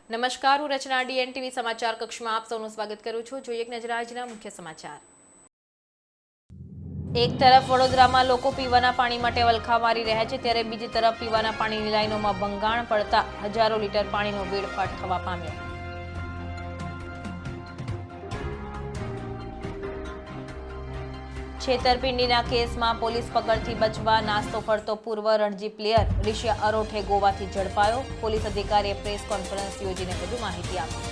નમસ્કાર, હું રચના DNTV સમાચાર કક્ષમાં આપ સૌનું સ્વાગત કરું છું। જોઈએ એક નજર આજના મુખ્ય સમાચાર। એક તરફ વડોદરામાં લોકો પીવાના પાણી માટે વલખા મારી રહ્યા છે, ત્યારે બીજી તરફ પીવાના પાણીની લાઈનોમાં ભંગાણ પડતા હજારો લીટર પાણીનો વેડફાટ થવા પામ્યો। છેતરપિંડીના કેસમાં પોલીસ પકડથી બચવા નાસ્તો ફરતો પૂર્વ રણજી પ્લેયર ઋષિ અરોઠે ગોવાથી ઝડપાયો। પોલીસ અધિકારીએ પ્રેસ કોન્ફરન્સ યોજીને વધુ માહિતી આપી।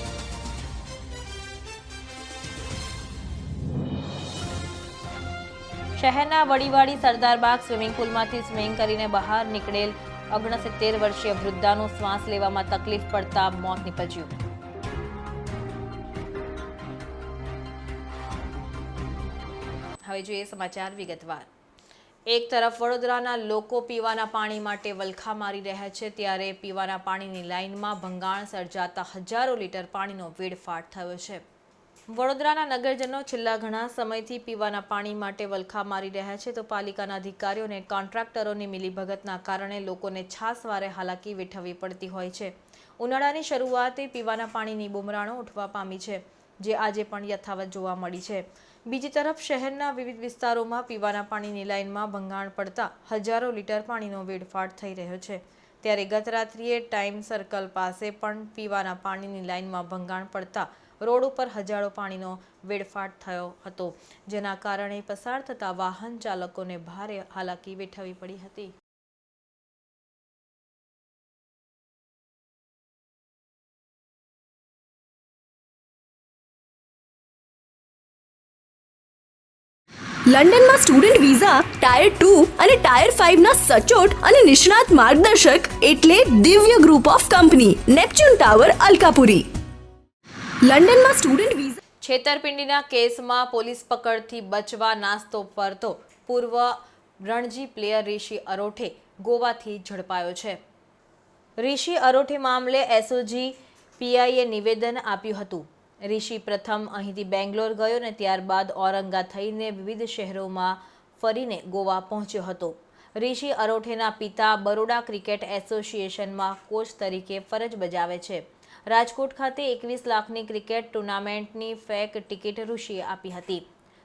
શહેરના વડીવાડી સરદારબાગ સ્વિમિંગ પુલમાંથી સ્વિમિંગ કરીને બહાર નીકળેલ 69 વર્ષીય વૃદ્ધાનું શ્વાસ લેવામાં તકલીફ પડતા મોત નીપજ્યું। હવે જોઈએ સમાચાર વિગતવાર। એક તરફ વડોદરાના લોકો પીવાના પાણી માટે વલખા મારી રહ્યા છે, ત્યારે પીવાના પાણીની લાઇનમાં ભંગાણ સર્જાતા હજારો લીટર પાણીનો વેડફાટ થયો છે। વડોદરાના નગરજનો છેલ્લા ઘણા સમયથી પીવાના પાણી માટે વલખા મારી રહ્યા છે, તો પાલિકાના અધિકારીઓ અને કોન્ટ્રાક્ટરોની મિલીભગતના કારણે લોકોને છાસવારે હાલાકી વેઠવવી પડતી હોય છે। ઉનાળાની શરૂઆતે પીવાના પાણીની બુમરાણો ઉઠવા પામી છે, જે આજે પણ યથાવત જોવા મળી છે। બીજી તરફ શહેરના વિવિધ વિસ્તારોમાં પીવાના પાણીની લાઇનમાં ભંગાણ પડતા હજારો લીટર પાણીનો વેડફાટ થઈ રહ્યો છે, ત્યારે ગત રાત્રિએ ટાઈમ સર્કલ પાસે પણ પીવાના પાણીની લાઇનમાં ભંગાણ પડતા રોડ ઉપર હજારો પાણીનો વેડફાટ થયો હતો, જેના કારણે પસાર થતા વાહન ચાલકોને ભારે હાલાકી વેઠવવી પડી હતી। લંડનમાં સ્ટુડન્ટ વિઝા ટાયર 2 અને ટાયર 5 ના સચોટ અને નિષ્ણાત માર્ગદર્શક એટલે Divya group of company Neptune tower Alkapuri. લંડનમાં સ્ટુડન્ટ વિઝા છેતરપિંડીના કેસમાં પોલીસ પકડથી બચવા નાસ્તો ફરતો પૂર્વ રણજી પ્લેયર ઋષિ અરોઠે ગોવાથી ઝડપાયો છે। ઋષિ અરોઠે મામલે એસઓજી પીઆઈએ નિવેદન આપ્યું હતું। ઋષિ પ્રથમ અહીંથી બેંગ્લોર ગયો અને ત્યારબાદ ઔરંગા થઈને વિવિધ શહેરોમાં ફરીને ગોવા પહોંચ્યો હતો। ઋષિ અરોઠેના પિતા બરોડા ક્રિકેટ એસોસિએશનમાં કોચ તરીકે ફરજ બજાવે છે। રાજકોટ ખાતે 21 લાખની ક્રિકેટ ટુર્નામેન્ટની ફેક ટિકિટ ઋષિએ આપી હતી।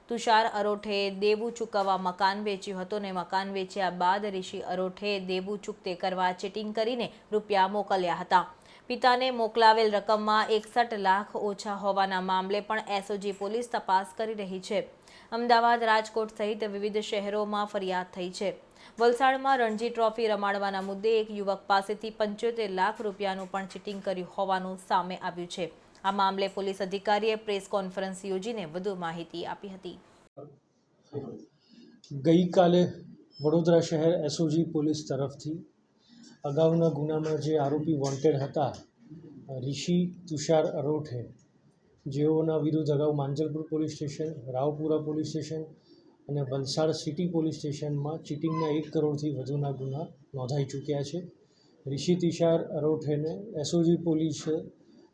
તુષાર અરોઠેએ દેવું ચૂકવવા મકાન વેચ્યું હતું અને મકાન વેચ્યા બાદ ઋષિ અરોઠેએ દેવું ચૂકતે કરવા ચીટિંગ કરીને રૂપિયા મોકલ્યા હતા। પિતાને મોકલાવેલ રકમમાં 61 લાખ ઓછા હોવાના મામલે પણ એસઓજી પોલીસ તપાસ કરી રહી છે। અમદાવાદ, રાજકોટ સહિત વિવિધ શહેરોમાં ફરિયાદ થઈ છે। વલસાડમાં રણજી ટ્રોફી રમાડવાના મુદ્દે એક યુવક પાસેથી 75 લાખ રૂપિયાનું પણ ચીટિંગ કર્યું હોવાનું સામે આવ્યું છે। આ મામલે પોલીસ અધિકારીએ પ્રેસ કોન્ફરન્સ યોજીને વધુ માહિતી આપી હતી। ગઈકાલે વડોદરા શહેર એસઓજી પોલીસ તરફથી અગાઉના ગુનામાં જે આરોપી વોન્ટેડ હતા ઋષિ તુષાર અરોઠે, જેઓના વિરુદ્ધ અગાઉ Manjalpur police station, Raopura police station અને વલસાડ સિટી પોલીસ સ્ટેશનમાં ચીટિંગના 1 કરોડથી વધુના ગુના નોંધાઈ ચૂક્યા છે। ઋષિ તુષાર અરોઠેને એસઓજી પોલીસે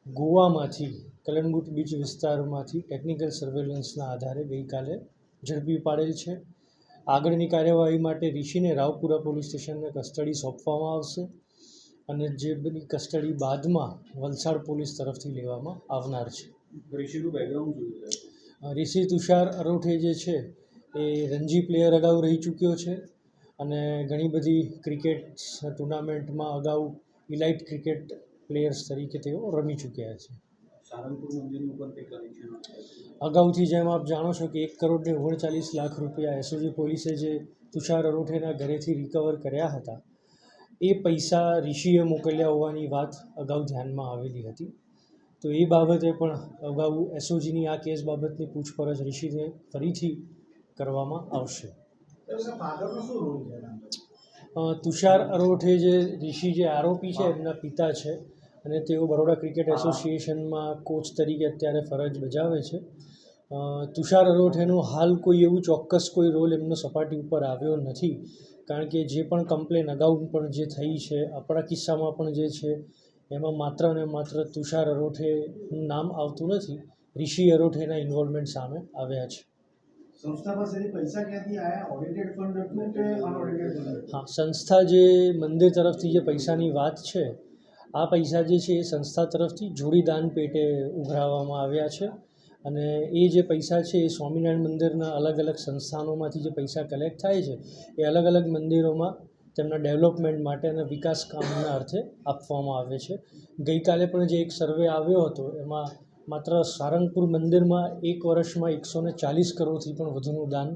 ગોવામાંથી કલનગુટ બીચ વિસ્તારમાંથી ટેકનિકલ સર્વેલન્સના આધારે ગઈકાલે ઝડપી પાડેલ છે। આગળની કાર્યવાહી માટે ઋષિને રાવપુરા પોલીસ સ્ટેશનને કસ્ટડી સોંપવામાં આવશે અને જે બધી કસ્ટડી બાદમાં વલસાડ પોલીસ તરફથી લેવામાં આવનાર છે। ઋષિનું બેકગ્રાઉન્ડ શું છે? ઋષિ તુષાર અરોઠે જે છે એ રણજી પ્લેયર અગાઉ રહી ચૂક્યો છે અને ઘણી બધી ક્રિકેટ ટુર્નામેન્ટમાં અગાઉ ઇલાઇટ ક્રિકેટ પ્લેયર્સ તરીકે તેઓ રમી ચૂક્યા છે। સારંગપુર મંદિરનું પણ કંઈક કનેક્શન છે? અગાઉથી જેમ આપ જાણો છો કે 1 કરોડ ને 39 લાખ રૂપિયા એસઓજી પોલીસે જે તુષાર અરોઠેના ઘરેથી રિકવર કર્યા હતા, એ પૈસા ઋષિએ મોકલ્યા હોવાની વાત અગાઉ ધ્યાનમાં આવેલી હતી। તો એ બાબતે પણ અગાઉ એસઓજીની આ કેસ બાબતની પૂછપરછ ઋષિને ફરીથી કરવામાં આવશે। તુષાર અરોઠે જે ઋષિ જે આરોપી છે એમના પિતા છે અને તેઓ બરોડા ક્રિકેટ એસોસિએશનમાં કોચ તરીકે અત્યારે ફરજ બજાવે છે। તુષાર અરોઠેનું હાલ કોઈ એવું ચોક્કસ કોઈ રોલ એમનો સપાટી ઉપર આવ્યો નથી, કારણ કે જે પણ કમ્પ્લેન અગાઉ પણ જે થઈ છે, આપણા કિસ્સામાં પણ જે છે એમાં માત્ર ને માત્ર તુષાર અરોઠેનું નામ આવતું નથી, ઋષિ અરોઠેના ઇન્વોલ્વમેન્ટ સામે આવ્યા છે। સંસ્થા પાસેથી પૈસા ક્યાંથી આવ્યા? ઓડિટેડ ફંડ હતું કે અનઓડિટેડ ફંડ? હા, સંસ્થા જે મંદિર તરફથી જે પૈસાની વાત છે, આ પૈસા જે છે એ સંસ્થા તરફથી જોડીદાન પેટે ઉઘરાવવામાં આવ્યા છે અને એ જે પૈસા છે એ સ્વામિનારાયણ મંદિરના અલગ અલગ સંસ્થાનોમાંથી જે પૈસા કલેક્ટ થાય છે એ અલગ અલગ મંદિરોમાં તેમના ડેવલપમેન્ટ માટે અને વિકાસ કામના અર્થે આપવામાં આવે છે. ગઈકાલે પણ જે એક સર્વે આવ્યો હતો એમાં માત્ર સારંગપુર મંદિરમાં એક વર્ષમાં 140 કરોડથી પણ વધુનું દાન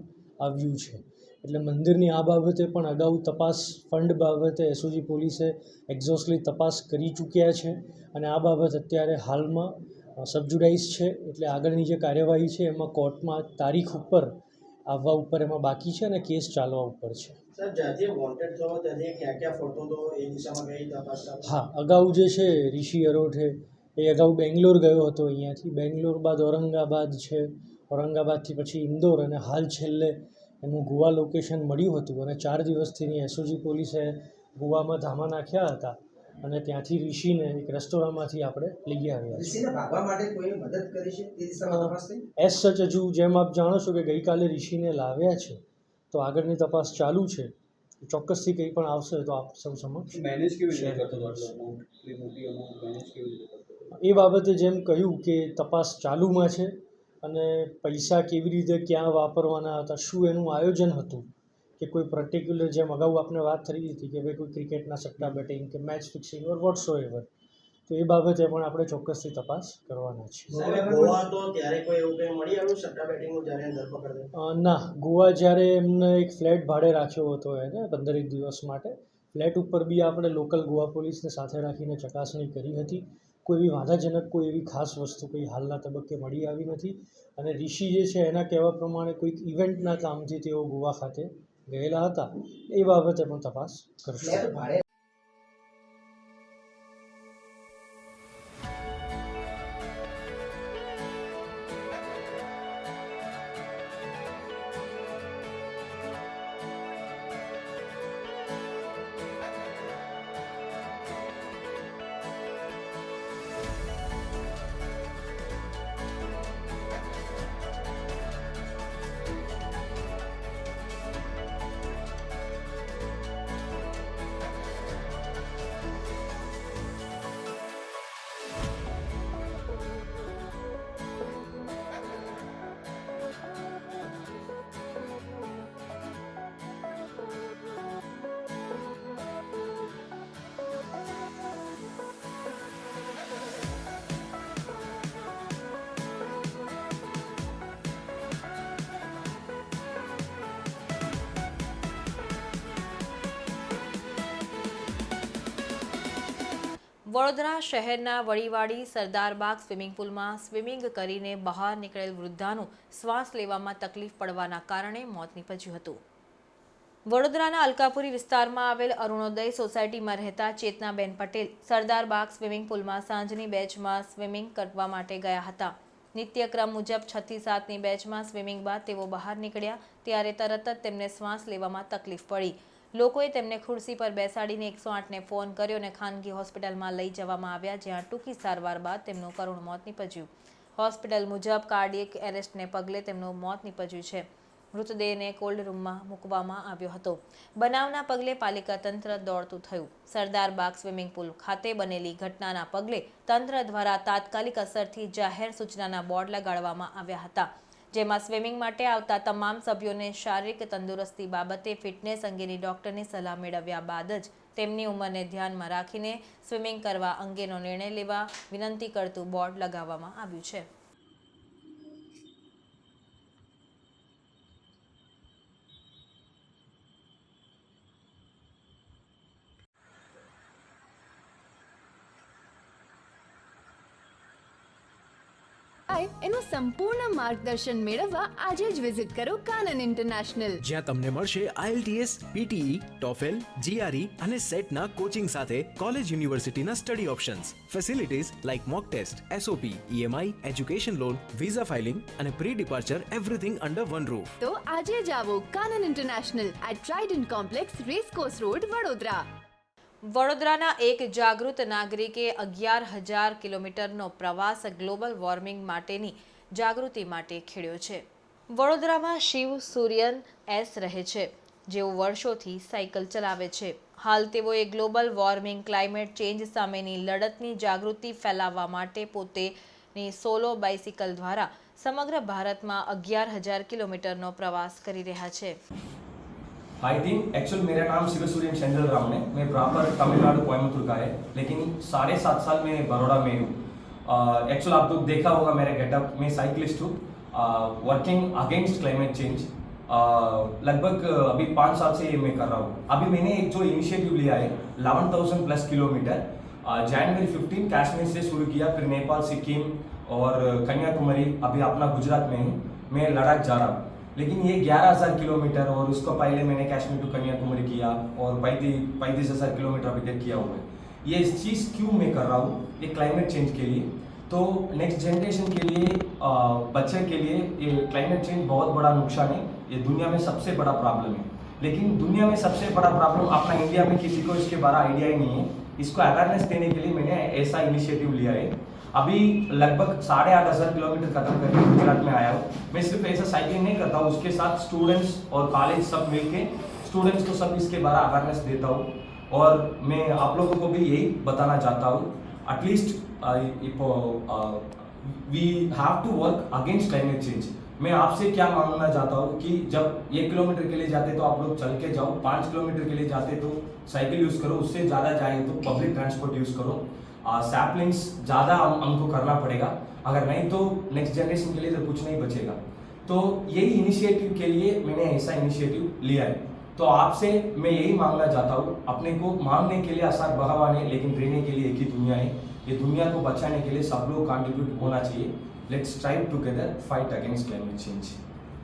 આવ્યું છે. એટલે મંદિરની આ બાબતે પણ અગાઉ તપાસ ફંડ બાબતે એસઓજી પોલીસે એક્ઝોસ્ટલી તપાસ કરી ચૂક્યા છે અને આ બાબત અત્યારે હાલમાં સબજુડાઇઝ છે. એટલે આગળની જે કાર્યવાહી છે એમાં કોર્ટમાં તારીખ ઉપર આવવા ઉપર એમાં બાકી છે અને કેસ ચાલવા ઉપર છે. સર, જ્યાંથી વોન્ટેડ થયો ત્યાંથી ક્યાં ક્યાં ફરતો હતો એ દિશામાં કઈ તપાસ? હા, અગાઉ જે છે ઋષિ અરોઠે એ અગાઉ બેંગ્લોર ગયો હતો. અહીંયાથી બેંગ્લોર બાદ ઔરંગાબાદ છે, ઔરંગાબાદથી પછી ઇન્દોર અને હાલ છેલ્લે એનું ગોવા લોકેશન મળ્યું હતું અને 4 દિવસથી એસઓજી પોલીસે ગોવામાં ધામા નાખ્યા હતા અને ત્યાંથી ઋષિને એક રેસ્ટોરન્ટમાંથી આપણે લઈ આવ્યા છીએ. ઋષિને ભાગવા માટે કોઈ મદદ કરી છે તે દિશામાં તપાસ થઈ? એઝ સચ હજુ જેમ આપ જાણો છો કે ગઈકાલે ઋષિને લાવ્યા છે તો આગળની તપાસ ચાલુ છે. ચોક્કસથી કંઈ પણ આવશે તો આપ સૌ સમક્ષ મેનેજ કેવી રીતે કરતો હતો આટલો અમાઉન્ટ, એટલી મોટી અમાઉન્ટ મેનેજ કેવી રીતે કરતો હતો? એ બાબતે જેમ કહ્યું કે તપાસ ચાલુમાં છે અને પૈસા કેવી રીતે ક્યાં વાપરવાના હતા, શું એનું આયોજન હતું કે કોઈ પર્ટિક્યુલર, જેમ અગાઉ આપણે વાત કરી હતી કે ભાઈ કોઈ ક્રિકેટના સટ્ટા બેટિંગ કે મેચ ફિક્સિંગ ઓર વોટ્સો એવર, તો એ બાબતે પણ આપણે ચોક્કસથી તપાસ કરવાના છીએ. ગોવા હતો ત્યારે કોઈ એવું કંઈ મળી આવ્યું સટ્ટા બેટિંગનું જ્યારે ધરપકડ થઈ? ના, ગોવા જ્યારે એમને એક ફ્લેટ ભાડે રાખ્યો હતો એને 15 દિવસ માટે, ફ્લેટ ઉપર બી આપણે લોકલ ગોવા પોલીસને સાથે રાખીને ચકાસણી કરી હતી. કોઈ એવી વાંધાજનક કોઈ એવી ખાસ વસ્તુ કોઈ હાલના તબક્કે મળી આવી નથી અને ઋષિ જે છે એના કહેવા પ્રમાણે કોઈક ઇવેન્ટના કામથી તેઓ ગોવા ખાતે ગયેલા હતા. એ બાબતે પણ તપાસ કરશે. વડોદરા શહેરના વડીવાડી સરદારબાગ સ્વિમિંગ પુલમાં સ્વિમિંગ કરીને બહાર નીકળેલ વૃદ્ધાનું શ્વાસ લેવામાં તકલીફ પડવાના કારણે મોત નીપજ્યું હતું. વડોદરાના અલકાપુરી વિસ્તારમાં આવેલ અરુણોદય સોસાયટીમાં રહેતા ચેતનાબેન પટેલ સરદારબાગ સ્વિમિંગ પુલમાં સાંજની બેચમાં સ્વિમિંગ કરવા માટે ગયા હતા. નિત્યક્રમ મુજબ 6 થી 7ની બેચમાં સ્વિમિંગ બાદ તેઓ બહાર નીકળ્યા ત્યારે તરત જ તેમને શ્વાસ લેવામાં તકલીફ પડી. લોકોએ તેમને ખુરશી પર બેસાડીને 108ને ફોન કર્યો અને ખાનગી હોસ્પિટલમાં લઈ જવામાં આવ્યા, જ્યાં ટૂંકી સારવાર બાદ તેમનું કરુણ મોત નીપજ્યું. હોસ્પિટલ મુજબ કાર્ડિયક એરેસ્ટને પગલે તેમનું મોત નીપજ્યું છે. મૃતદેહને કોલ્ડ રૂમમાં મૂકવામાં આવ્યો હતો. બનાવના પગલે પાલિકા તંત્ર દોડતું થયું. સરદારબાગ સ્વિમિંગ પુલ ખાતે બનેલી ઘટનાના પગલે તંત્ર દ્વારા તાત્કાલિક અસરથી જાહેર સૂચનાના બોર્ડ લગાડવામાં આવ્યા હતા, જેમાં સ્વિમિંગ માટે આવતા તમામ સભ્યોને શારીરિક તંદુરસ્તી બાબતે ફિટનેસ અંગેની ડોક્ટરની સલાહ મેળવ્યા બાદ જ તેમની ઉંમરને ધ્યાનમાં રાખીને સ્વિમિંગ કરવા અંગેનો નિર્ણય લેવા વિનંતી કરતું બોર્ડ લગાવવામાં આવ્યું છે. એનું સંપૂર્ણ માર્ગદર્શન મેળવવા આજે જ વિઝિટ કરો કાનન ઇન્ટરનેશનલ, જ્યાં તમને મળશે IELTS, PTE, TOEFL, GRE અને સેટના કોચિંગ સાથે કોલેજ યુનિવર્સિટીના study options, facilities like mock test, SOP, EMI, education loan, visa filing અને pre departure everything under one roof. તો આજે જ આવો Kanan international at Trident complex, racecourse road, Vadodara. વડોદરાના એક જાગૃત નાગરિકે 11,000 કિલોમીટરનો પ્રવાસ ગ્લોબલ વોર્મિંગ માટેની જાગૃતિ માટે ખેડ્યો છે. વડોદરામાં શિવ સૂર્યન એસ રહે છે. જેઓ વર્ષોથી સાયકલ ચલાવે છે. હાલ તેઓએ ગ્લોબલ વોર્મિંગ ક્લાઇમેટ ચેન્જ સામેની લડતની જાગૃતિ ફેલાવવા માટે પોતેની સોલો બાઇસિકલ દ્વારા સમગ્ર ભારતમાં 11,000 કિલોમીટરનો પ્રવાસ કરી રહ્યા છે. हाई टीम, एक्चुअल मेरा नाम शिवसूर्यन चंद्र राम है. मैं प्रॉपर तमिलनाडु कोयम्बतूर का है, लेकिन 7.5 साल में बड़ौदा में हूँ. एक्चुअल आप लोग देखा होगा मेरा गेटअप. मैं साइकिलिस्ट हूँ, वर्किंग अगेंस्ट क्लाइमेट चेंज. लगभग अभी 5 साल से ये मैं कर रहा हूँ. अभी मैंने एक जो इनिशिएटिव लिया है 11,000 प्लस किलोमीटर जनवरी 15 कश्मीर से शुरू किया, फिर नेपाल, सिक्किम और कन्याकुमारी, अभी अपना गुजरात में हूँ. मैं लद्दाख जा रहा हूँ, लेकिन ये 11,000 किलोमीटर और उसको पहले मैंने कश्मीर टू कन्याकुमारी किया और 35,000 किलोमीटर अभी तक किया हुआ है. ये इस चीज़ क्यों मैं कर रहा हूँ, ये क्लाइमेट चेंज के लिए. तो नेक्स्ट जनरेशन के लिए, बच्चे के लिए ये क्लाइमेट चेंज बहुत बड़ा नुकसान है. ये दुनिया में सबसे बड़ा प्रॉब्लम है, लेकिन दुनिया में सबसे बड़ा प्रॉब्लम अपना इंडिया में किसी को इसके बारे आइडिया ही नहीं है. इसको अवेयरनेस देने के लिए मैंने ऐसा इनिशिएटिव लिया है. अभी लगभग 8,500 किलोमीटर खत्म करके गुजरात में आया हूँ. मैं सिर्फ ऐसा साइकिलिंग नहीं करता हूँ, उसके साथ स्टूडेंट्स और कॉलेज सब मिलके स्टूडेंट्स को सब इसके बारे अवेयरनेस देता हूँ. और मैं आप लोगों को भी यही बताना चाहता हूँ, at least we have to work against climate change. मैं आपसे क्या मांगना चाहता हूँ कि जब 1 किलोमीटर के लिए जाते तो आप लोग चल के जाओ, 5 किलोमीटर के लिए जाते तो साइकिल यूज़ करो, उससे ज़्यादा जाए तो पब्लिक ट्रांसपोर्ट यूज़ करो. सैपलिंग्स ज़्यादा हमको करना पड़ेगा, अगर नहीं तो नेक्स्ट जनरेशन के लिए तो कुछ नहीं बचेगा. तो यही इनिशिएटिव के लिए मैंने ऐसा इनिशिएटिव लिया है. तो आपसे मैं यही मांगना चाहता हूँ, अपने को मांगने के लिए आसार भगवान है, लेकिन रहने के लिए एक ही दुनिया है. ये दुनिया को बचाने के लिए सब लोग कंट्रीब्यूट होना चाहिए. Let's strive together fight against climate change.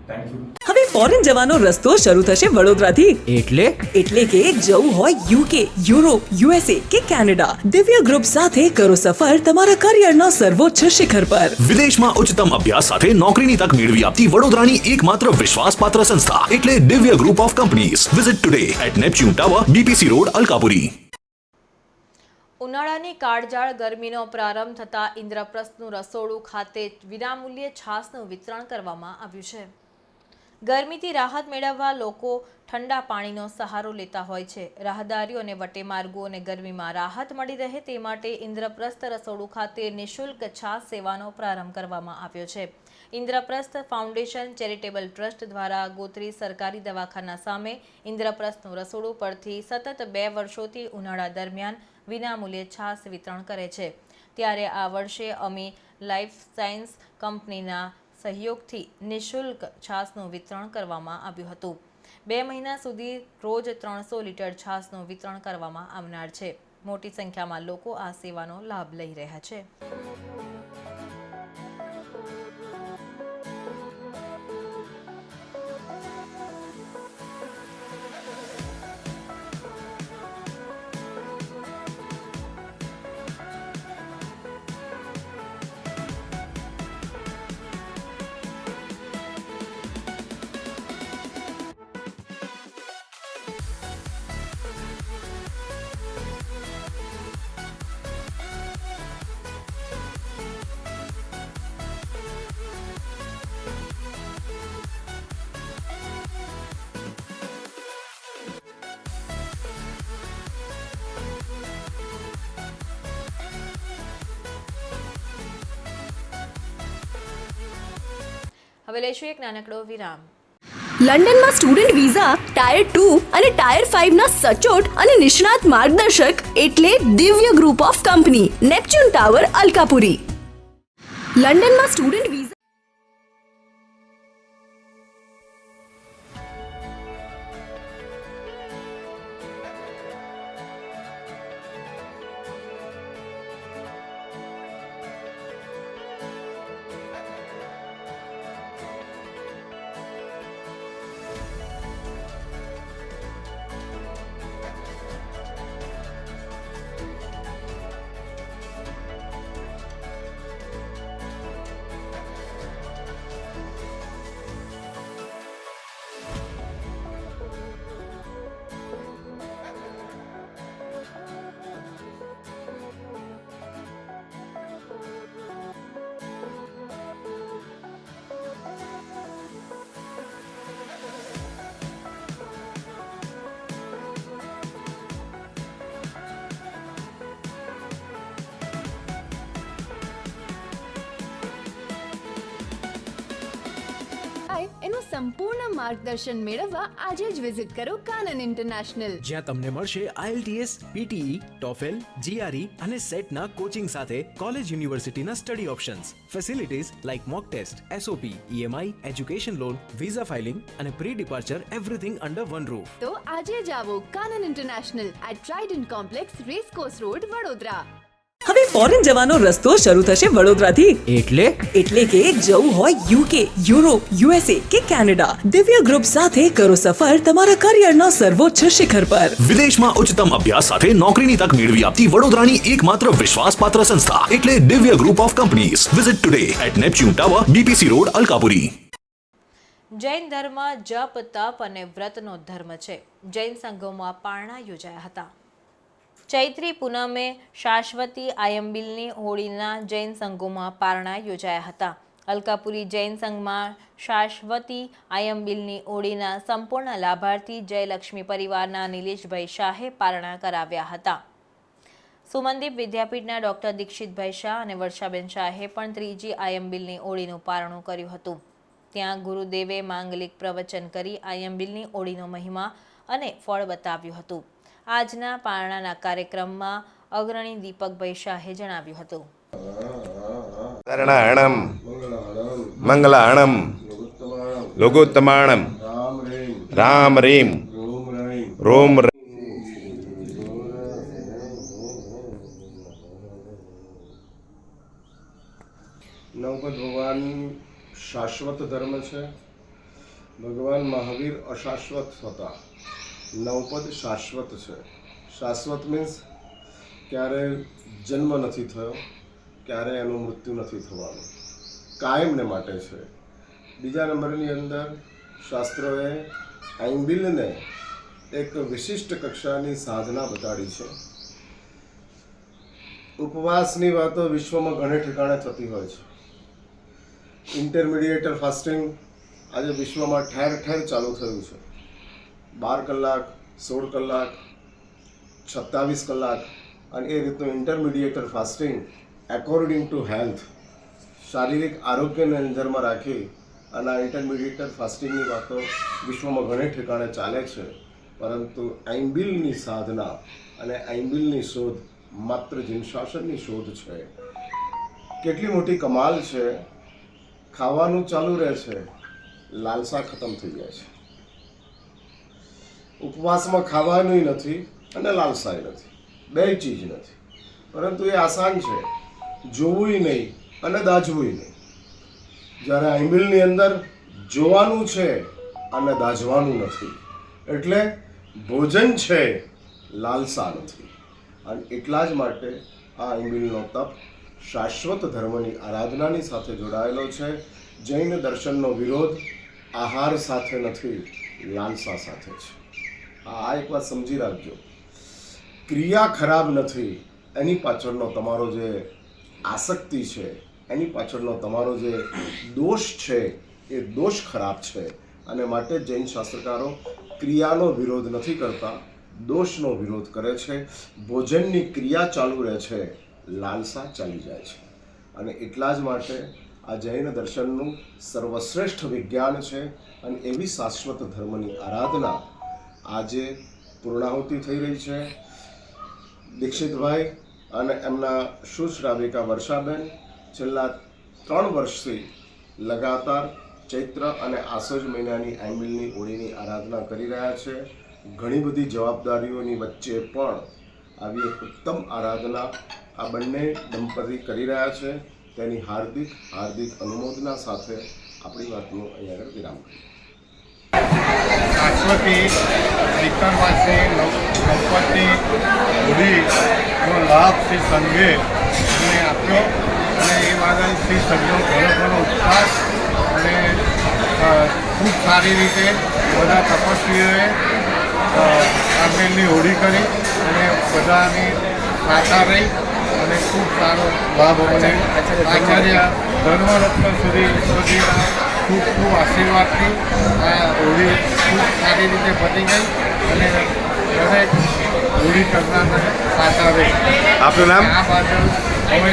Thank you. હવે ફોરેન જવાનો રસ્તો શરૂ થશે વડોદરાથી. એટલે કે જવું હોય યુકે, યુરોપ, યુએસએ કે કેનેડા, દિવ્ય ગ્રુપ સાથે કરો સફર તમારા કરિયરના સર્વોચ્ચ શિખર પર. વિદેશમાં ઉચ્ચતમ અભ્યાસ સાથે નોકરીની તક મેળવી આપતી વડોદરાની એકમાત્ર વિશ્વાસપાત્ર સંસ્થા એટલે Divya group of companies. Visit today at Neptune tower, BPC road, Alkapuri. ઉનાળાની કાળઝાળ ગરમીનો પ્રારંભ થતાં ઇન્દ્રપ્રસ્થનું રસોડું ખાતે વિનામૂલ્યે છાશનું વિતરણ કરવામાં આવ્યું છે. ગરમીથી રાહત મેળવવા લોકો ઠંડા પાણીનો સહારો લેતા હોય છે. રાહદારીઓ અને વટેમાર્ગોને ગરમીમાં રાહત મળી રહે તે માટે ઇન્દ્રપ્રસ્થ રસોડું ખાતે નિઃશુલ્ક છાશ સેવાનો પ્રારંભ કરવામાં આવ્યો છે. ઇન્દ્રપ્રસ્થ ફાઉન્ડેશન ચેરિટેબલ ટ્રસ્ટ દ્વારા ગોત્રી સરકારી દવાખાના સામે ઇન્દ્રપ્રસ્થનું રસોડું પરથી સતત 2 વર્ષોથી ઉનાળા દરમિયાન વિનામૂલ્યે છાશ વિતરણ કરે છે. ત્યારે આ વર્ષે અમી લાઈફ સાયન્સ કંપનીના સહયોગથી નિઃશુલ્ક છાશનું વિતરણ કરવામાં આવ્યું હતું. 2 મહિના સુધી રોજ 300 લીટર છાશનું વિતરણ કરવામાં આવનાર છે. મોટી સંખ્યામાં લોકો આ સેવાનો લાભ લઈ રહ્યા છે. હવે લઈશું એક નાનકડો વિરામ. લંડનમાં સ્ટુડન્ટ વિઝા, ટાયર 2 અને ટાયર 5 ના સચોટ અને નિષ્ણાત માર્ગદર્શક એટલે Divya group of company, Neptune tower, Alkapuri. લંડનમાં સ્ટુડન્ટ વિઝા થાય એનું સંપૂર્ણ માર્ગદર્શન મેળવવા આજે જ વિઝિટ કરો કાનન ઇન્ટરનેશનલ. જ્યાં તમને મળશે IELTS, PTE, TOEFL, GRE અને સેટના કોચિંગ સાથે કોલેજ યુનિવર્સિટીના study options, facilities like mock test, SOP, EMI, education loan, visa filing અને pre departure everything under one roof. તો આજે જ આવો Kanan international at Trident complex, racecourse road, Vadodara. હવે ફોરેન જવાનો રસ્તો શરૂ થશે વડોદરાથી. એટલે કે જવું હોય UK, યુરોપ, USA કે કેનેડા, દિવ્ય ગ્રુપ સાથે કરો સફર તમારા કરિયરના સર્વોચ્ચ શિખર પર. વિદેશમાં ઉચ્ચતમ અભ્યાસ સાથે નોકરીની તક મેળવી આપતી વડોદરાની એકમાત્ર વિશ્વાસપાત્ર સંસ્થા એટલે Divya group of companies. Visit today at Neptune tower, BPC road, Alkapuri. Jain ધર્મ જપ, તપ અને વ્રતનો ધર્મ છે. જૈન સંઘોમાં પારણા યોજાયા હતા. ચૈત્રી પૂનમે શાશ્વતી આયંબિલની હોળીના જૈન સંઘોમાં પારણા યોજાયા હતા. અલકાપુરી જૈન સંઘમાં શાશ્વતી આયંબિલની હોળીના સંપૂર્ણ લાભાર્થી જયલક્ષ્મી પરિવારના નિલેશભાઈ શાહે પારણા કરાવ્યા હતા. સુમનદીપ વિદ્યાપીઠના ડોક્ટર દીક્ષિતભાઈ શાહ અને વર્ષાબેન શાહે પણ ત્રીજી આયંબિલની હોળીનું પારણું કર્યું હતું. ત્યાં ગુરુદેવે માંગલિક પ્રવચન કરી આયંબિલની હોળીનો મહિમા અને ફળ બતાવ્યું હતું. આજના પારણાના કાર્યક્રમમાં અગ્રણી દીપકભાઈ શાહે જણાવ્યું હતું. શરણાણમ મંગલાણમ લઘુત્તમાણમ રામ રીમ રોમ નવપદ ભગવાન શાશ્વત ધર્મ છે. ભગવાન મહાવીર અશાશ્વત હતા. નવપદ શાશ્વત છે. શાશ્વત મીન્સ ક્યારે જન્મ નથી થયો, ક્યારે એનું મૃત્યુ નથી થવાનું, કાયમને માટે છે. બીજા નંબરની અંદર શાસ્ત્રોએ આયંબિલને એક વિશિષ્ટ કક્ષાની સાધના બતાડી છે. ઉપવાસની વાતો વિશ્વમાં ઘણે ઠેકાણે થતી હોય છે. ઇન્ટરમીડિયેટર ફાસ્ટિંગ આજે વિશ્વમાં ઠેર ઠેર ચાલુ થયું છે. 12 કલાક, 16 કલાક, 27 કલાક અને એ રીતનું ઇન્ટરમીડિયેટર ફાસ્ટિંગ એકોર્ડિંગ ટુ હેલ્થ, શારીરિક આરોગ્યને નજરમાં રાખી અને આ ઇન્ટરમીડિયેટર ફાસ્ટિંગની વાતો વિશ્વમાં ઘણે ઠેકાણે ચાલે છે. પરંતુ આયંબિલની સાધના અને આયંબિલની શોધ માત્ર જીનશાસનની શોધ છે. કેટલી મોટી કમાલ છે. ખાવાનું ચાલુ રહે છે, લાલસા ખતમ થઈ જાય છે. ઉપવાસમાં ખાવાનું નથી અને લાલસાય નથી, બે ચીજ નથી. પરંતુ એ આસાન છે, જોવું નહીં અને દાઝવું નહીં. જ્યારે આયંબિલની અંદર જોવાનું છે અને દાઝવાનું નથી, એટલે ભોજન છે, લાલસા નથી. અને એટલા જ માટે આ આયંબિલનો તપ શાશ્વત ધર્મની આરાધનાની સાથે જોડાયેલો છે. જૈન દર્શનનો વિરોધ આહાર સાથે નથી, લાલસા સાથે છે. આ એક વાત સમજી રાખજો. ક્રિયા ખરાબ નથી, એની પાછળનો તમારો જે આસક્તિ છે, એની પાછળનો તમારો જે દોષ છે, એ દોષ ખરાબ છે. અને માટે જૈન શાસ્ત્રકારો ક્રિયાનો વિરોધ નથી કરતા, દોષનો વિરોધ કરે છે. ભોજનની ક્રિયા ચાલુ રહે છે, લાલસા ચાલી જાય છે. અને એટલા જ માટે આ જૈન દર્શનનું સર્વશ્રેષ્ઠ વિજ્ઞાન છે. અને એવી શાશ્વત ધર્મની આરાધના આજે પૂર્ણાહુતિ થઈ રહી છે. દીક્ષિતભાઈ અને એમના સુશ્રાવિકા વર્ષાબેન છેલ્લા 3 વર્ષથી લગાતાર ચૈત્ર અને આસોજ મહિનાની આયંબિલની હોળીની આરાધના કરી રહ્યા છે. ઘણી બધી જવાબદારીઓની વચ્ચે પણ આવી એક ઉત્તમ આરાધના આ બંને દંપતી કરી રહ્યા છે. તેની હાર્દિક હાર્દિક અનુમોદના સાથે આપણી વાતનું અહીંયા આગળ વિરામ કરીએ. શાશ્વતી વિક્રમવાસી નવપદની હોળીનો લાભ શ્રી સંઘે અમને આપ્યો અને એ બદલ શ્રી સંઘનો ઘણો ઘણો ઉત્સાહ અને ખૂબ સારી રીતે બધા તપસ્વીઓએ આંબેલની હોળી કરી અને બધાની સાચા રહી અને ખૂબ સારો લાભ અમને આચાર્ય ધર્મરત્ન સુધીના ખૂબ ખૂબ આશીર્વાદથી આ હોળી ખૂબ સારી રીતે પતી ગઈ અને દરેક હોળી કરનારને સાચા રહી. આપનું નામ? આ બદલ અમે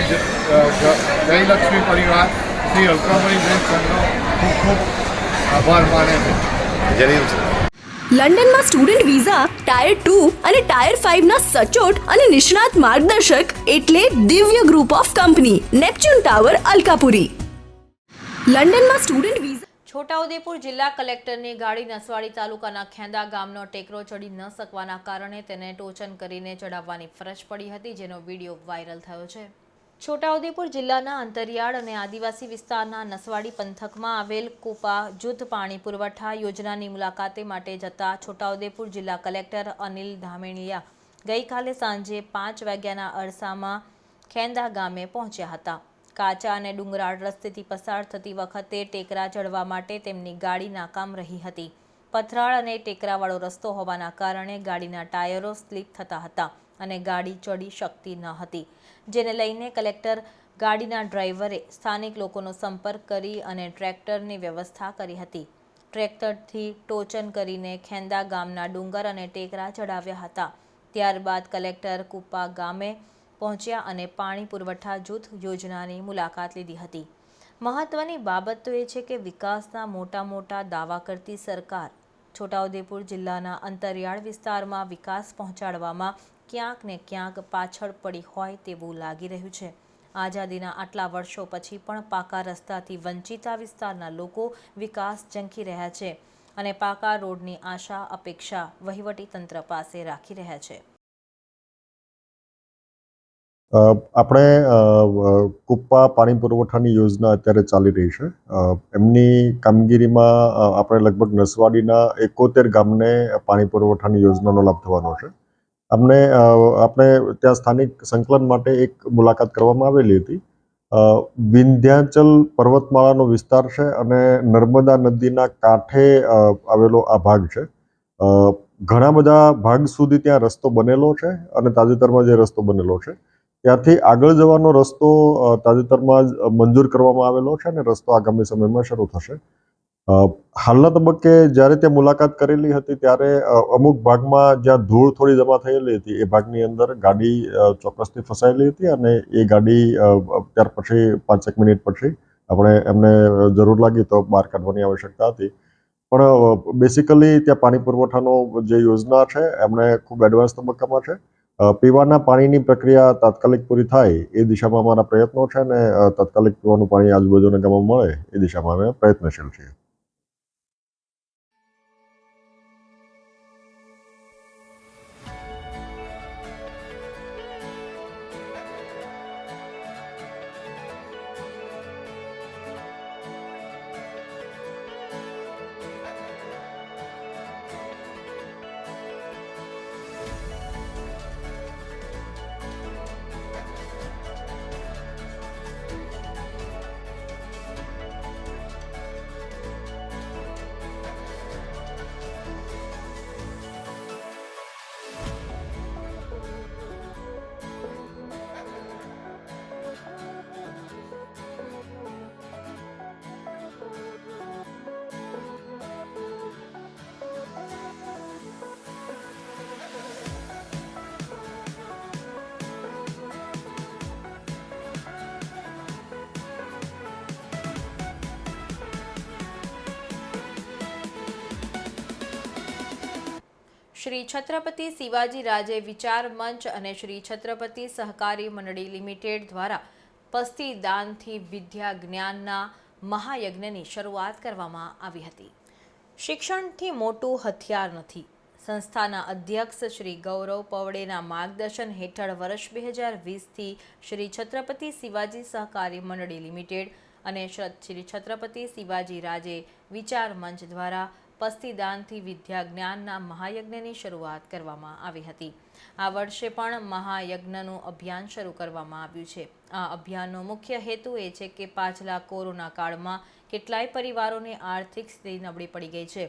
જયલક્ષ્મી પરિવાર શ્રી અલકાભાઈ જૈન સંઘનો ખૂબ ખૂબ આભાર માને છે. જરૂર છે. લંડનમાં સ્ટુડન્ટ વિઝા, ટાયર 2 અને ટાયર 5 ના સચોટ અને નિષ્ણાત માર્ગદર્શક એટલે Divya group of company, Neptune tower, Alkapuri. લંડનમાં સ્ટુડન્ટ વિઝા. છોટાઉદેપુર જિલ્લા કલેક્ટરની ગાડી નસવાડી તાલુકાના ખેંદા ગામનો ટેકરો ચડી ન શકવાના કારણે તેને ટોચન કરીને ચડાવવાની ફરજ પડી હતી, જેનો વિડીયો વાયરલ થયો છે. છોટાઉદેપુર જિલ્લાના અંતરિયાળ અને આદિવાસી વિસ્તારના નસવાડી પંથકમાં આવેલ કુપા જૂથ પાણી પુરવઠા યોજનાની મુલાકાતે માટે જતા છોટાઉદેપુર જિલ્લા કલેક્ટર અનિલ ધામેણીયા ગઈકાલે સાંજે 5 વાગ્યાના અરસામાં ખેંદા ગામે પહોંચ્યા હતા. કાચા અને ડુંગરાળ રસ્તેથી પસાર થતી વખતે ટેકરા ચડવા માટે તેમની ગાડી નાકામ રહી હતી. પથરાળ અને ટેકરાવાળો રસ્તો હોવાના કારણે ગાડીના ટાયરો સ્લીપ થતા હતા અને ગાડી ચડી શકતી ન હતી, જેને લઈને કલેક્ટર ગાડીના ડ્રાઈવરે સ્થાનિક લોકોનો સંપર્ક કરી અને ટ્રેક્ટરની વ્યવસ્થા કરી હતી. ટ્રેક્ટરથી ટોચન કરીને ખેંદા ગામના ડુંગર અને ટેકરા ચડાવ્યા હતા. ત્યારબાદ કલેક્ટર કુપા ગામે પહોંચ્યા અને પાણી પુરવઠા જૂથ યોજનાની મુલાકાત લીધી હતી. મહત્વની બાબત તો એ છે કે વિકાસના મોટા દાવા કરતી સરકાર છોટાઉદેપુર જિલ્લાના અંતરિયાળ વિસ્તારમાં વિકાસ પહોંચાડવામાં ક્યાંક ને ક્યાંક પાછળ પડી હોય તેવું લાગી રહ્યું છે. આઝાદીના આટલા વર્ષો પછી પણ પાકા રસ્તાથી વંચિત આ વિસ્તારના લોકો વિકાસ ઝંખી રહ્યા છે અને પાકા રોડની આશા અપેક્ષા વહીવટી તંત્ર પાસે રાખી રહ્યા છે. આપણે કુપ્પા પાણી પુરવઠાની યોજના અત્યારે ચાલી રહી છે. એમની કામગીરીમાં આપણે લગભગ નસવાડીના 71 ગામને પાણી પુરવઠાની યોજનાનો લાભ થવાનો છે. આપણે ત્યાં સ્થાનિક સંકલન માટે એક મુલાકાત કરવામાં આવેલી હતી. વિંધ્યાચલ પર્વતમાળાનો વિસ્તાર છે અને નર્મદા નદીના કાંઠે આવેલો આ ભાગ છે. ઘણા બધા ભાગ સુધી ત્યાં રસ્તો બનેલો છે અને તાજેતરમાં જે રસ્તો બનેલો છે ત્યાંથી આગળ જવાનો રસ્તો તાજેતરમાં જ મંજૂર કરવામાં આવેલો છે અને રસ્તો આગામી સમયમાં શરૂ થશે. હાલના તબક્કે જ્યારે ત્યાં મુલાકાત કરેલી હતી ત્યારે અમુક ભાગમાં જ્યાં ધૂળ થોડી જમા થયેલી હતી એ ભાગની અંદર ગાડી ચોક્કસથી ફસાયેલી હતી અને એ ગાડી ત્યાર પછી 5-1 મિનિટ પછી આપણે એમને જરૂર લાગી તો બહાર કાઢવાની આવશ્યકતા હતી. પણ બેસિકલી ત્યાં પાણી પુરવઠાનો જે યોજના છે એમણે ખૂબ એડવાન્સ તબક્કામાં છે. પીવાના પાણીની પ્રક્રિયા તાત્કાલિક પૂરી થાય એ દિશામાં અમારા પ્રયત્નો છે અને તાત્કાલિક પીવાનું પાણી આજુબાજુના ગામમાં મળે એ દિશામાં અમે પ્રયત્નશીલ છીએ. શ્રી છત્રપતિ શિવાજી રાજે વિચાર મંચ અને શ્રી છત્રપતિ સહકારી મંડળી લિમિટેડ દ્વારા પસ્તી દાનથી વિદ્યા જ્ઞાનના મહાયજ્ઞની શરૂઆત કરવામાં આવી હતી. શિક્ષણથી મોટું હથિયાર નથી. સંસ્થાના અધ્યક્ષ શ્રી ગૌરવ પવડેના માર્ગદર્શન હેઠળ વર્ષ 2020થી શ્રી છત્રપતિ શિવાજી સહકારી મંડળી લિમિટેડ અને શ્રી છત્રપતિ શિવાજી રાજે વિચાર મંચ દ્વારા પસ્તીદાનથી વિદ્યા જ્ઞાનના મહાયજ્ઞની શરૂઆત કરવામાં આવી હતી. આ વર્ષે પણ મહાયજ્ઞનું અભિયાન શરૂ કરવામાં આવ્યું છે. આ અભિયાનનો મુખ્ય હેતુ એ છે કે પાછલા કોરોના કાળમાં કેટલાય પરિવારોની આર્થિક સ્થિતિ નબળી પડી ગઈ છે.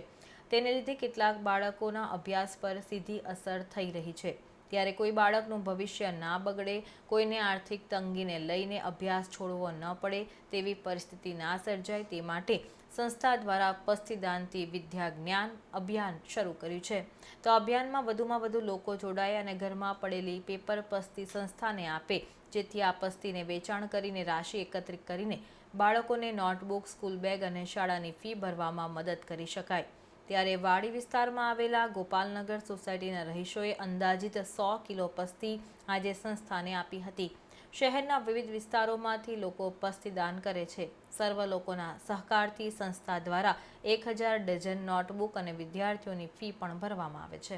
તેને લીધે કેટલાક બાળકોના અભ્યાસ પર સીધી અસર થઈ રહી છે. ત્યારે કોઈ બાળકનું ભવિષ્ય ના બગડે, કોઈને આર્થિક તંગીને લઈને અભ્યાસ છોડવો ન પડે તેવી પરિસ્થિતિ ના સર્જાય તે માટે સંસ્થા દ્વારા પસ્તીદાનથી વિદ્યા જ્ઞાન અભિયાન શરૂ કર્યું છે. તો અભિયાનમાં વધુમાં વધુ લોકો જોડાય અને ઘરમાં પડેલી પેપર પસ્તી સંસ્થાને આપે, જેથી આ પસ્તીને વેચાણ કરીને રાશિ એકત્રિત કરીને બાળકોને નોટબુક, સ્કૂલ બેગ અને શાળાની ફી ભરવામાં મદદ કરી શકાય. ત્યારે વાડી વિસ્તારમાં આવેલા ગોપાલનગર સોસાયટીના રહીશોએ અંદાજિત 100 કિલો પસ્તી આજે સંસ્થાને આપી હતી. શહેરના વિવિધ વિસ્તારોમાંથી લોકો પસ્તી દાન કરે છે. સર્વ લોકોના સહકારથી સંસ્થા દ્વારા 1000 ડઝન નોટબુક અને વિદ્યાર્થીઓની ફી પણ ભરવામાં આવે છે.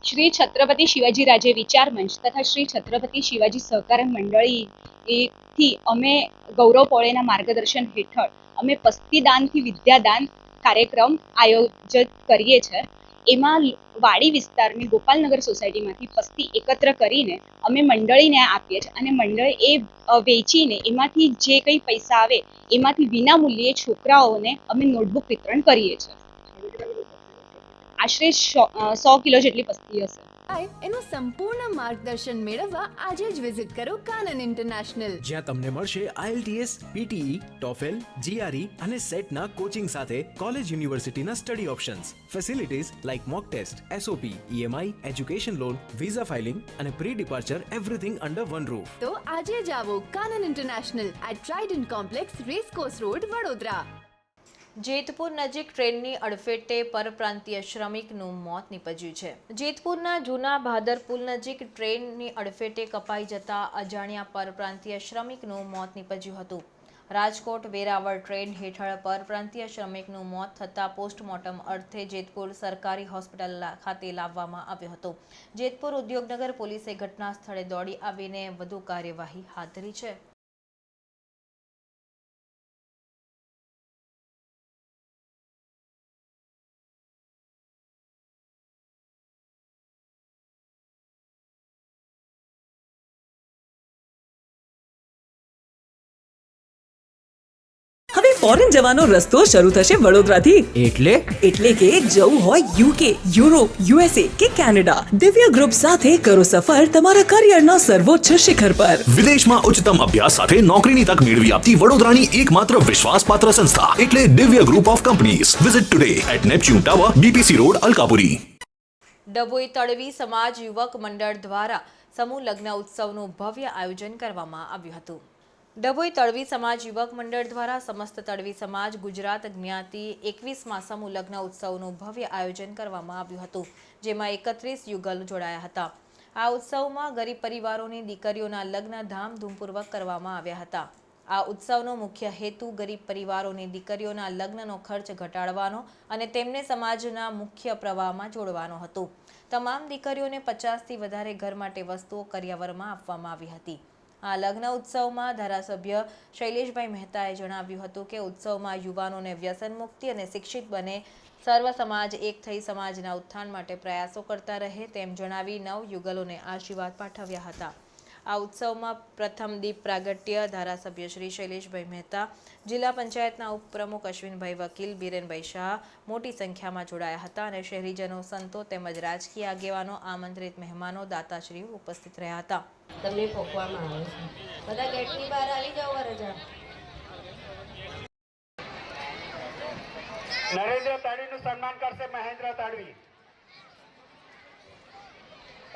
શ્રી છત્રપતિ શિવાજી રાજે વિચાર મંચ તથા શ્રી છત્રપતિ શિવાજી સહકાર મંડળીથી અમે ગૌરવ પોળેના માર્ગદર્શન હેઠળ અમે પસ્તીદાનથી વિદ્યાદાન કાર્યક્રમ આયોજિત કરીએ છીએ. એમાં વાડી વિસ્તારની ગોપાલનગર સોસાયટીમાંથી પસ્તી એકત્ર કરીને અમે મંડળીને આપીએ છીએ અને મંડળ એ વેચીને એમાંથી જે કંઈ પૈસા આવે એમાંથી વિનામૂલ્યે છોકરાઓને અમે નોટબુક વિતરણ કરીએ છીએ. આશરે 100 કિલો જેટલી પસ્તી હશે. એનું સંપૂર્ણ માર્ગદર્શન મેળવવા આજે જ વિઝિટ કરો કાનન ઇન્ટરનેશનલ, જ્યાં તમને મળશે IELTS, PTE, TOEFL, GRE અને સેટના કોચિંગ સાથે કોલેજ યુનિવર્સિટીના study options, facilities like mock test, SOP, EMI, education loan, visa filing અને pre departure everything under one roof. તો આજે જ આવો Kanan international at Trident complex, racecourse road, Vadodara. Jetpur નજીક ટ્રેનની અડફેટે પરપ્રાંતીય શ્રમિકનું મોત નીપજ્યું છે. જેતપુરના જૂના ભાદર પુલ નજીક ટ્રેનની અડફેટે કપાઈ જતા અજાણ્યા પરપ્રાંતીય શ્રમિકનું મોત નીપજ્યું હતું. રાજકોટ વેરાવળ ટ્રેન હેઠળ પરપ્રાંતીય શ્રમિકનું મોત થતાં પોસ્ટમોર્ટમ અર્થે જેતપુર સરકારી હોસ્પિટલ ખાતે લાવવામાં આવ્યો હતો. જેતપુર ઉદ્યોગનગર પોલીસે ઘટના સ્થળે દોડી આવીને વધુ કાર્યવાહી હાથ ધરી છે. હવે ફોરેન જવાનો રસ્તો શરૂ થશે વડોદરાથી. એટલે કે જવું હોય UK, યુરોપ, USA કે કેનેડા, દિવ્ય ગ્રુપ સાથે કરો સફર તમારા કરિયરના સર્વોચ્ચ શિખર પર. વિદેશમાં ઉચ્ચતમ અભ્યાસ સાથે નોકરીની તક મેળવી આપતી વડોદરાની એકમાત્ર વિશ્વાસપાત્ર સંસ્થા એટલે Divya group of companies. Visit today at Neptune tower, BPC road, Alkapuri. Dabhoi તળવી સમાજ યુવક મંડળ દ્વારા સમૂહ લગ્ન ઉત્સવનું ભવ્ય આયોજન કરવામાં આવ્યું હતું. ડભોઈ તળવી સમાજ યુવક મંડળ દ્વારા સમસ્ત તળવી સમાજ ગુજરાત જ્ઞાતિ 21મા સમૂહ લગ્ન ઉત્સવનું ભવ્ય આયોજન કરવામાં આવ્યું હતું, જેમાં 31 યુગલ જોડાયા હતા. આ ઉત્સવમાં ગરીબ પરિવારોની દીકરીઓના લગ્ન ધામધૂમપૂર્વક કરવામાં આવ્યા હતા. આ ઉત્સવનો મુખ્ય હેતુ ગરીબ પરિવારોની દીકરીઓના લગ્નનો ખર્ચ ઘટાડવાનો અને તેમને સમાજના મુખ્ય પ્રવાહમાં જોડવાનો હતો. તમામ દીકરીઓને 50થી વધારે ઘર માટે વસ્તુઓ કરિયાવરમાં આપવામાં આવી હતી. આ લગ્ન ઉત્સવમાં ધારાસભ્ય શૈલેષભાઈ મહેતાએ જણાવ્યું હતું કે ઉત્સવમાં યુવાનોને વ્યસન મુક્તિ અને શિક્ષિત બને, સર્વ સમાજ એક થઈ સમાજના ઉત્થાન માટે પ્રયાસો કરતા રહે તેમ જણાવી નવ યુગલોને આશીર્વાદ પાઠવ્યા હતા. આ ઉત્સવમાં પ્રથમ દીપ પ્રાગટ્ય ધારાસભ્ય શ્રી શૈલેષભાઈ મહેતા, જિલ્લા પંચાયતના ઉપપ્રમુખ અશ્વિનભાઈ વકીલ, બીરેનભાઈ શાહ મોટી સંખ્યામાં જોડાયા હતા અને શહેરીજનો, સંતો તેમજ રાજકીય આગેવાનો, આમંત્રિત મહેમાનો, દાતાશ્રીઓ ઉપસ્થિત રહ્યા હતા. તમને ફોકવામાં આવે છે. બધા ગેટની બહાર આવી જાઓ. વરજા નરેન્દ્ર તાડવીનું સન્માન કરશે મહેન્દ્ર તાડવી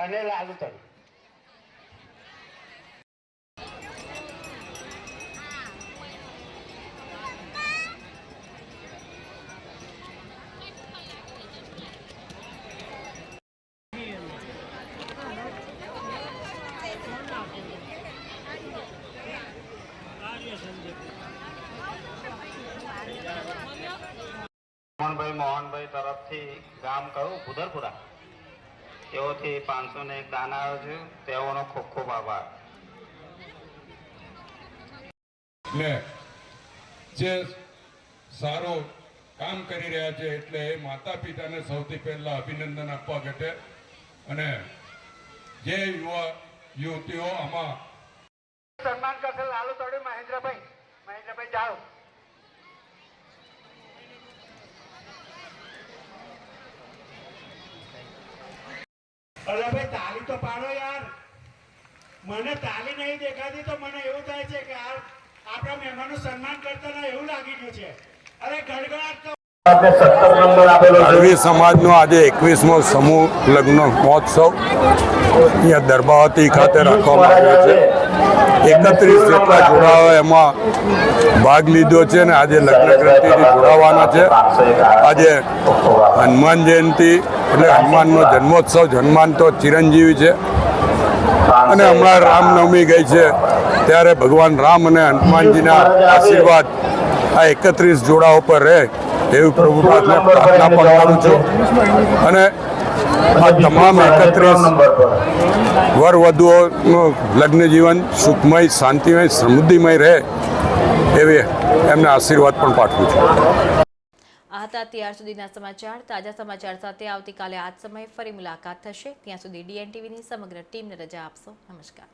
અને લાલુ તાડવી. મોહનભાઈ તરફથી ગામ કયું ભુદરપુરા તેઓથી 501 દાન આવ્યો છે. તેઓનો ખૂબ ખૂબ આભાર. ને જે સારું કામ કરી રહ્યા છે એટલે માતા પિતાને સૌથી પહેલા અભિનંદન આપવા ઘટે અને જે યુવતીઓ આમાં સન્માન કરશે લાલુ તોડે મહેન્દ્રભાઈ જાઓ. અરે ભાઈ તાલી તો પાડો યાર. મને તાલી નહીં દેખાતી તો મને એવું થાય છે કે આપણા મહેમાનનું સન્માન કરતા એવું લાગી ગયું છે. અરે ગડગડાટ અળવી સમાજનો આજે 21મો સમૂહ લગ્ન મહોત્સવ અહીંયા દરબાવતી ખાતે રાખવામાં આવ્યો છે. 31 જેટલા જોડાઓ એમાં ભાગ લીધો છે અને આજે લગ્ન ગ્રંથિથી જોડાવાના છે. આજે હનુમાન જયંતિ એટલે હનુમાનનો જન્મોત્સવ. હનુમાન તો ચિરંજીવી છે અને હમણાં રામનવમી ગઈ છે ત્યારે ભગવાન રામ અને હનુમાનજીના આશીર્વાદ આ 31 જોડાઓ પર રહે એવી પ્રભુ પ્રાર્થના પણ કરું છું. અને આ તમામ 31 વર વધુઓનું લગ્ન જીવન સુખમય, શાંતિમય, સમૃદ્ધિમય રહે એવી એમને આશીર્વાદ પણ પાઠવું છું. આ હતા ત્યાર સુધીના સમાચાર. તાજા સમાચાર સાથે આવતીકાલે આ જ સમયે ફરી મુલાકાત થશે. ત્યાં સુધી DN TVની સમગ્ર ટીમને રજા આપશો. નમસ્કાર.